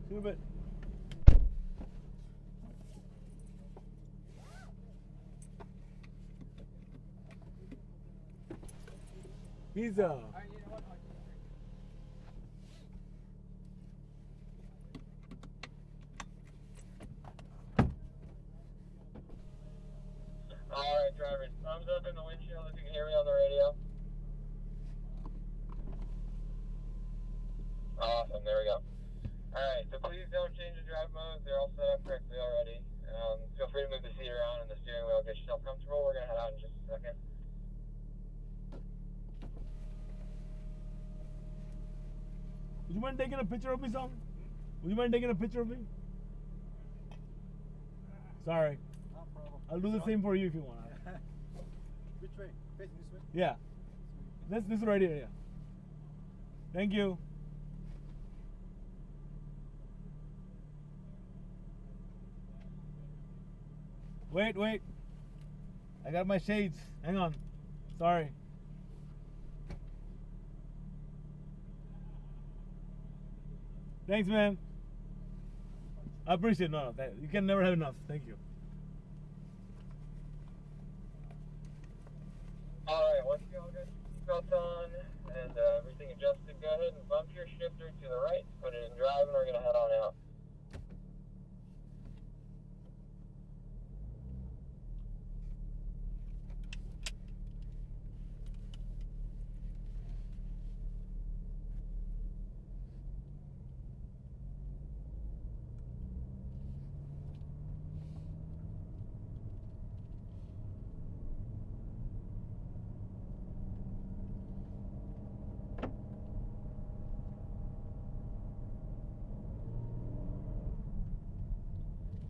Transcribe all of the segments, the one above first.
See you in a bit. Pizza. Alright, drivers, thumbs up in the windshield if you can hear me on the radio. Awesome, there we go. Alright, so please don't change the drive modes. They're all set up correctly already. Feel free to move the seat around and the steering wheel. Get yourself comfortable. We're going to head out in just a second. Would you mind taking a picture of me, son? Would you mind taking a picture of me? Sorry. No problem. I'll do the same for you if you want. Which way? Facing this way? Yeah. This right here, yeah. Thank you. Wait. I got my shades. Hang on. Sorry. Thanks, man. I appreciate it. No, you can never have enough. Thank you. Alright, once you all get your seatbelts on and everything adjusted, go ahead and bump your shifter to the right, put it in drive, and we're going to head on out.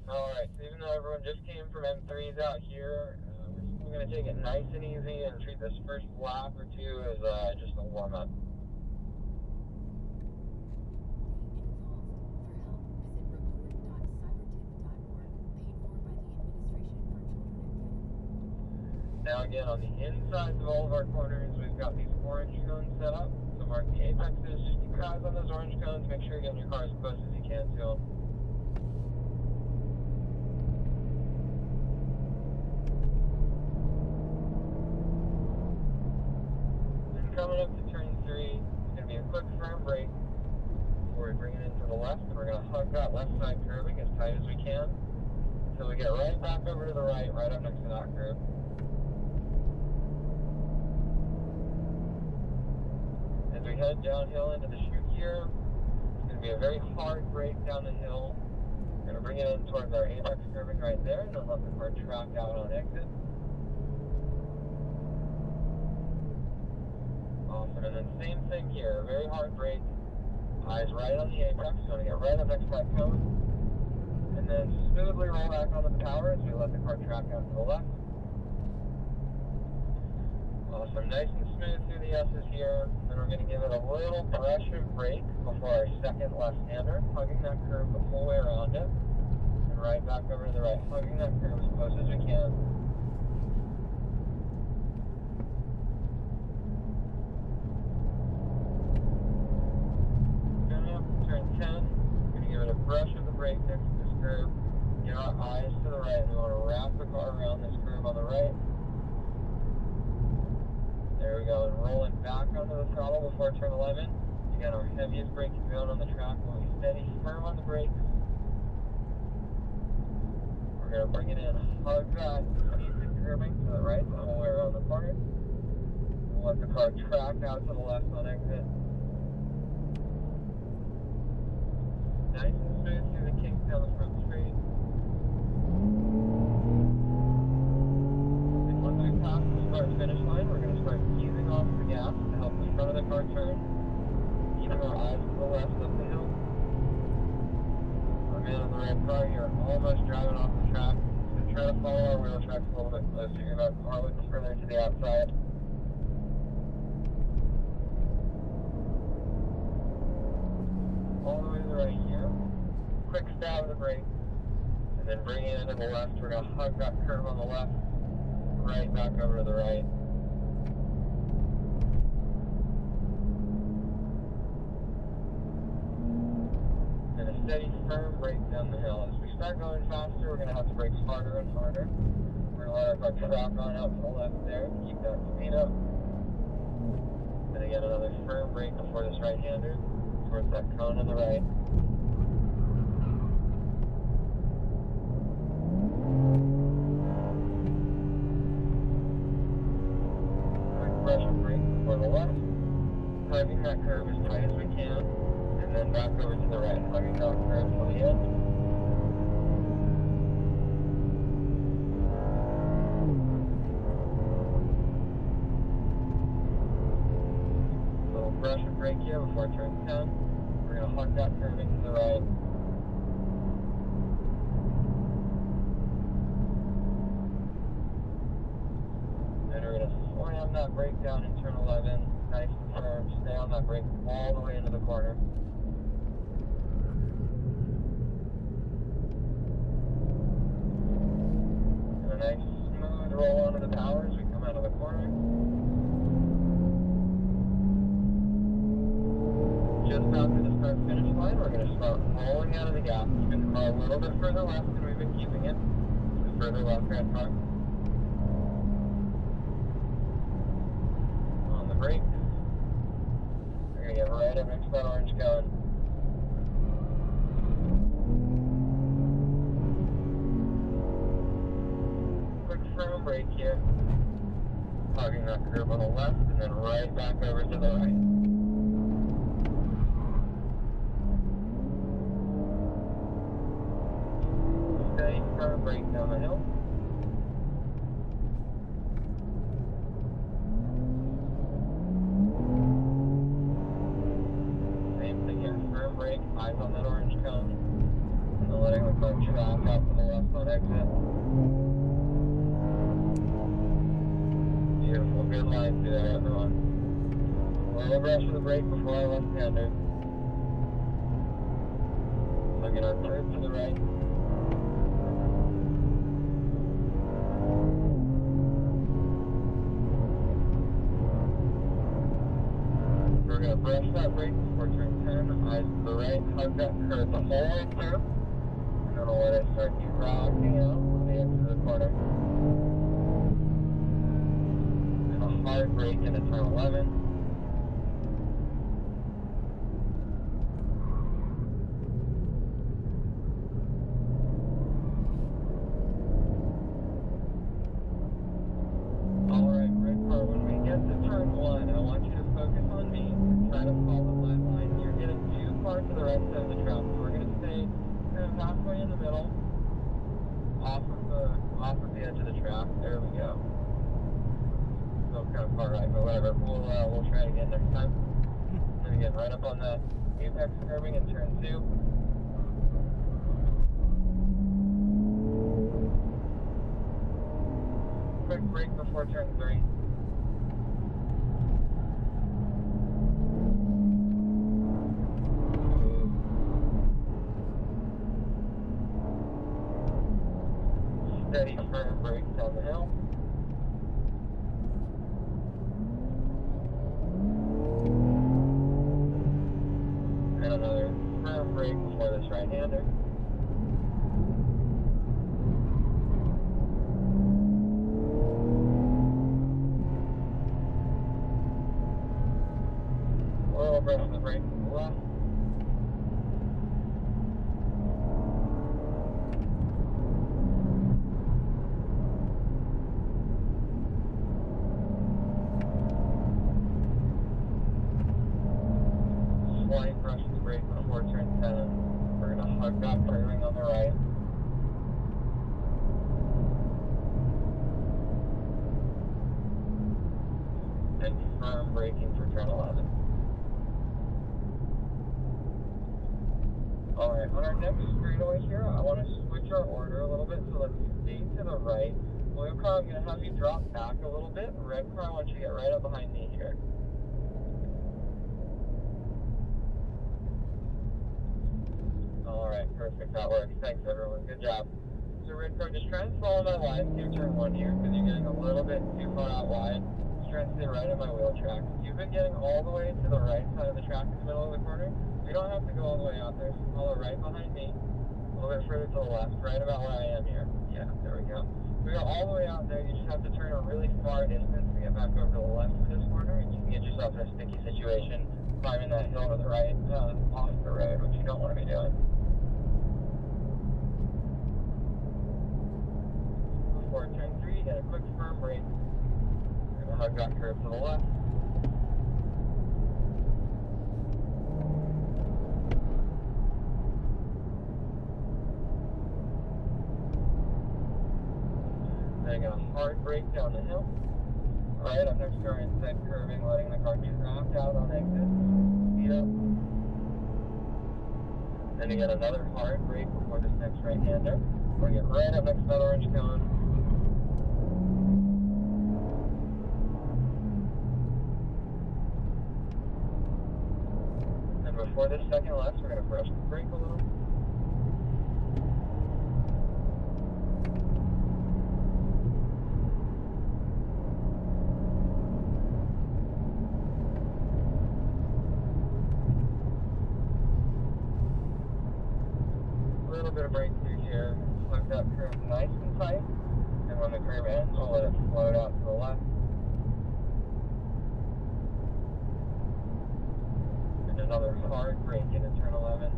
Alright, so even though everyone just came from M3s out here, we're still going to take it nice and easy and treat this first lap or two as just a warm-up. Now again, on the insides of all of our corners, we've got these orange cones set up. So mark the apexes, just keep your eyes on those orange cones, make sure you're getting your car as close as you can to them. Coming up to turn 3, it's going to be a quick firm brake before we bring it into the left, and we're going to hug that left side curving as tight as we can until we get right back over to the right up next to that curve. As we head downhill into the chute here, it's going to be a very hard brake down the hill. We're going to bring it in towards our apex curving right there, and then let the car track out on exit. Awesome, and then same thing here, very hard brake, eyes right on the apex, so you want to get right up next to that cone, and then smoothly roll back onto the power as we let the car track out to the left. Awesome, nice and smooth through the S's here, then we're going to give it a little brush of brake before our second left-hander, hugging that curve the whole way around it, and right back over to the right, hugging that curve as close as we can. Turn 10, we're going to give it a brush of the brake next to this curve, get our eyes to the right, and we want to wrap the car around this curve on the right. There we go, and roll it back onto the throttle before turn 11. Again, our heaviest braking zone on the track, we'll be steady, firm on the brakes. We're going to bring it in, hug that easy curving to the right, the whole way around the corner. We'll let the car track out to the left on exit. Nice and smooth through the kinks down the front straight. And once we pass the start finish line, we're going to start easing off the gas to help the front of the car turn, keeping our eyes to the left up the hill. Our man on the right car here, almost driving off the track. So try to follow our wheel tracks a little bit closer. You're about a little further to the outside. All the way to the right here. Quick stab of the brake, and then bring it into the left. We're going to hug that curve on the left, right back over to the right. Finish steady, firm brake down the hill. As we start going faster, we're going to have to brake harder and harder. We're going to let our car track on out to the left there. Keep that speed up. And again, another firm brake before this right-hander towards that cone on the right. Quick brush and brake before the left. Hugging that curve as tight as we can. And then back over to the right, hugging that curve to the end. Little brush and brake here before turn 10. We're going to hug that curve into the right. And we're going to slam that brake down in turn 11. Nice and firm. Stay on that brake all the way into the corner. And a nice smooth roll onto the power as we come out of the corner. Just after the start finish line, we're going to start rolling out of the gap. Keeping the car a little bit further left than we've been keeping it. Just further left hand car. On the brake. We're going to get right up next to that orange cone. Quick firm brake here. Hugging that curve on the left and then right back over to the right. Steady firm brake down the hill. Same thing here, firm brake, eyes on that orange cone, and then letting the car track out to the left on exit. Beautiful, good line through there, everyone. Little brush of the brake before our left-hander. Hugging our curve to the right. We're going to brush that brake before turn 10, eyes to the right, hug that curve the whole way through, and then we'll let it start rocking out to the end of the corner. And a hard brake into turn 11. Alright, red car, when we get to turn 1, I want you to focus on me. Try to follow my line. You're getting too far to the right side of the track, so we're going to stay kind of halfway in the middle, off of the edge of the track. There we go. Still kind of far right, but whatever. We'll try it again next time. And then again, right up on that apex curving in turn 2. Quick brake before turn 3. Steady, firm brake down the hill. And another firm brake before this right-hander. A little brush on the brake to the left. Slight brush of the brake before turn 10. We're going to hug that curving on the right. And firm braking for turn 11. Alright, on our next straightaway here, I want to switch our order a little bit, so let's stay to the right. Blue car, I'm going to have you drop back a little bit. Red car, I want you to get right up behind me here. Alright, perfect, that works. Thanks everyone, good job. So red car, just try and follow my line through turn 1 here, because you're getting a little bit too far out wide. Just trying to stay right on my wheel track. You've been getting all the way to the right side of the track in the middle of the corner. We don't have to go all the way out there. So follow right behind me, a little bit further to the left, right about where I am here. Yeah, there we go. We go all the way out there. You just have to turn a really far distance to get back over to the left of this corner, and you can get yourself in a sticky situation climbing that hill to the right off the road, which you don't want to be doing. Before turn 3, get a quick firm brake. We're going to hug that curve to the left. Then a hard brake down the hill. Right up next to our inside curving, letting the car draft out on exit. Speed up. Then you get another hard brake before this next right-hander. We're going to get right up next to that orange cone. And before this second left, we're going to brush the brake a little. A little bit of brake through here. Plug that curve nice and tight. And when the curve ends, we'll let it float out to the left. And another hard brake into turn 11.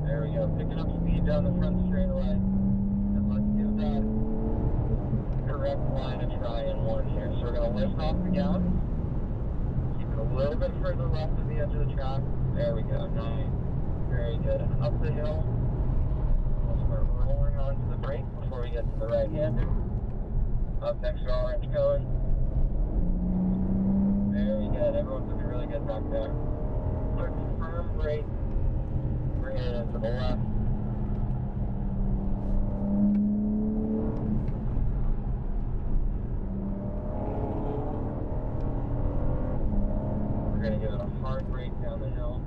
There we go. Picking up speed down the front straightaway. And let's give that correct line a try in one here. So we're going to lift off the gas. Keep it a little bit further left of the edge of the track. There we go. Nice. Very good. And up the hill. We'll start rolling onto the brake before we get to the right-hander. Up next to our orange cone. Very good. Everyone's looking really good back there. Quick firm brake. Bring it into the left. We're going to give it a hard brake down the hill.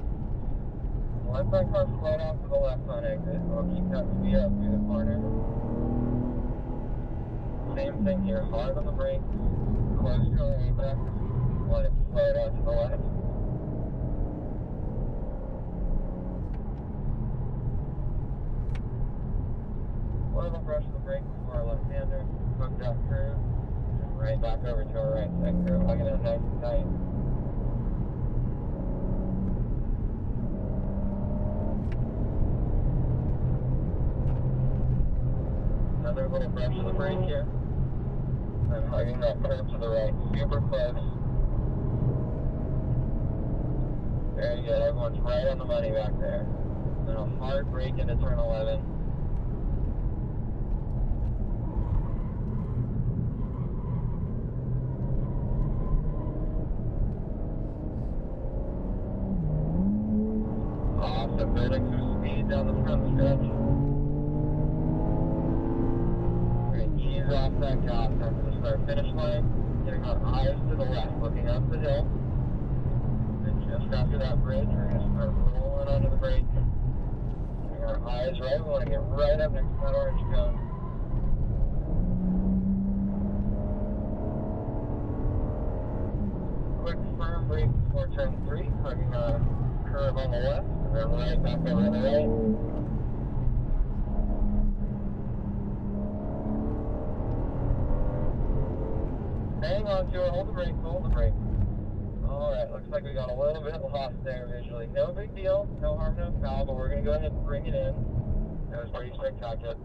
Let that car float off to the left on exit. We'll keep that speed up through the corner. Same thing here. Hard on the brakes. Close to our apex. Let it float out to the left. Little brush the brake before our left-hander. Hook that curve. And right back over to our right side curve. Hugging it nice and tight. Another little brush of the brake here. And hugging that curve to the right. Super close. Very good. Everyone's right on the money back there. Then a hard brake into turn 11. Awesome. Building some speed down the front stretch. We're going to ease off that gas after the start-finish line. Getting our eyes to the left, looking up the hill. And just after that bridge, we're going to start rolling onto the brake. Getting our eyes right. We want to get right up next to that orange cone. Quick firm brake before turn 3, hugging a curve on the left. And then right back over to the right. Hang on to it, hold the brake, hold the brake. Alright, looks like we got a little bit lost there visually. No big deal, no harm, no foul, but we're going to go ahead and bring it in. That was pretty spectacular.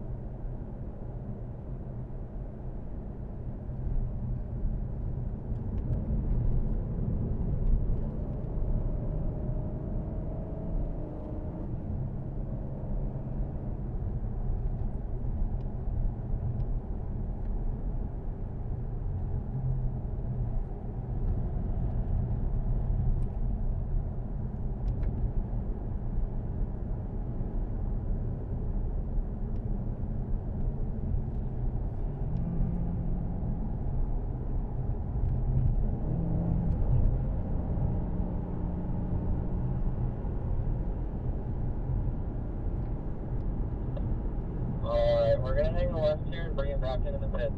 hang the left here and bring it back into the pits.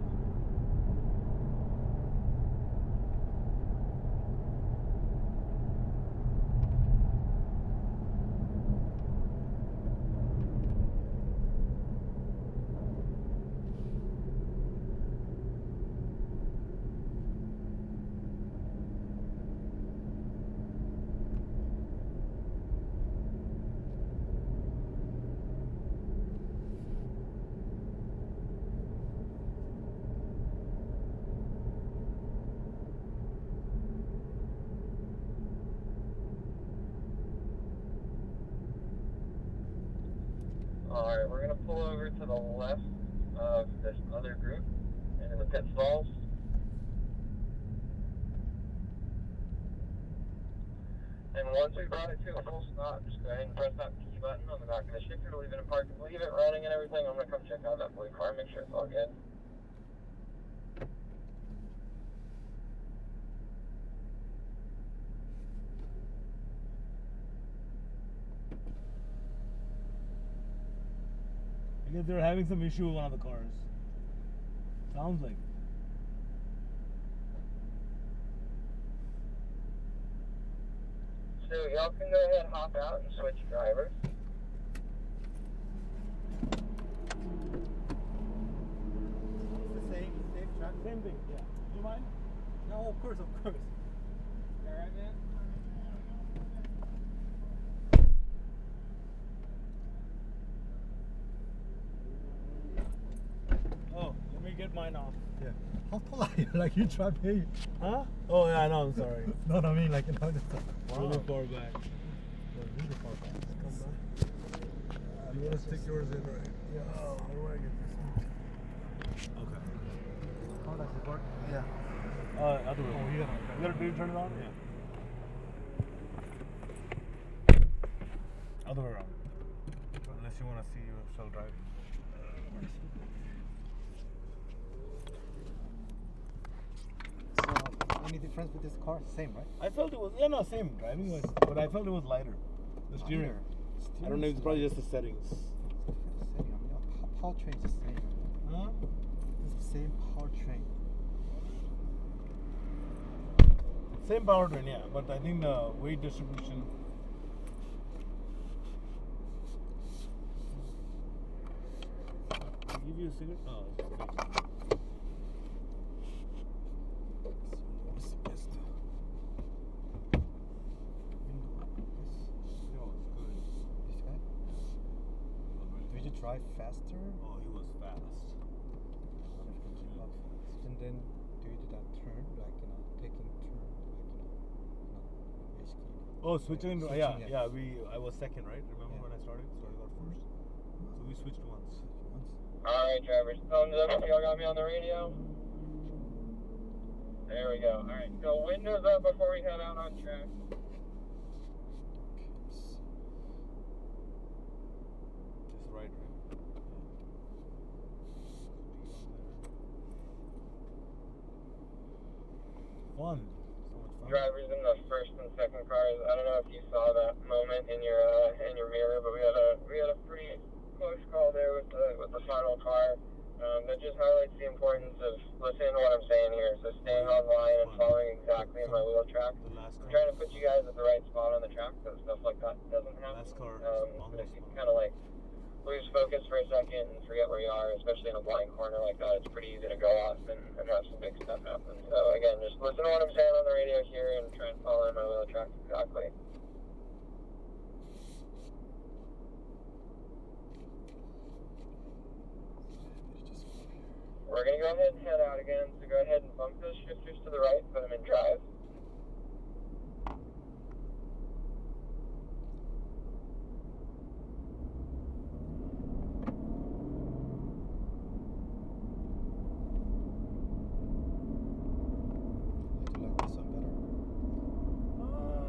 Alright, we're going to pull over to the left of this other group into the pit stalls. And once we brought it to a full stop, just go ahead and press that P button on the back of the shifter to leave it in park, leave it running and everything. I'm going to come check out that blue car, make sure it's all good. I guess they're having some issue with one of the cars. Sounds like. So y'all can go ahead and hop out and switch drivers. It's the same track. Same thing, yeah. Do you mind? No, of course, of course. You alright, man? Oh, let me get mine off. Yeah. How tall are you? Like you drive here. Huh? Oh yeah, I know, I'm sorry. No, I mean like you know. Really far back. Really far back. Come back. You want to stick yours in, right? Yeah. Oh, how do I get this? Okay. How does it work? Yeah. Other way. Oh, yeah. You gotta turn it on? Yeah. Other way around. Unless you want to see yourself driving. So, any difference with this car? Same, right? I felt it was, same driving was, but I felt it was lighter. The steering. I don't know, it's probably just the settings. Same. I mean, powertrain is the same. Huh? It's the same powertrain. Same powertrain, yeah, but I think the weight distribution. I'll give you a cigarette? No, it's okay. Did you drive faster? Oh, he was fast. And then do you do that turn, like taking turn, basically. Oh, switching. Like, Yeah. I was second, right? Remember Yeah. when I started? So I got first. So we switched once. Alright, drivers, thumbs up if y'all got me on the radio. There we go. Alright, so windows up before we head out on track. Just right, right? Fun. So much fun. Drivers in the first and second cars. I don't know if you saw that moment in your mirror, but we had a pretty close call there with the final car. That just highlights the importance of listening to what I'm saying here. So staying online and following exactly in my wheel track. The last I'm car. trying to put you guys at the right spot on the track so stuff like that doesn't happen. Last car. But if you kind of like lose focus for a second and forget where you are, especially in a blind corner like that, it's pretty easy to go off and have some big stuff happen. So again, just listen to what I'm saying on the radio here and try and follow in my wheel track exactly. We're going to go ahead and head out again, so go ahead and bump those shifters to the right, put them in drive.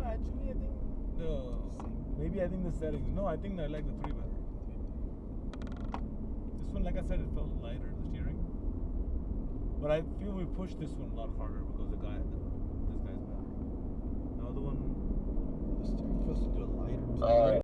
Actually, I think maybe I think the settings. No, I think I like the 3 better. This one, like I said, it felt lighter, the steering. But I feel we pushed this one a lot harder because this guy's better. The other one, The steering feels a little lighter. Alright.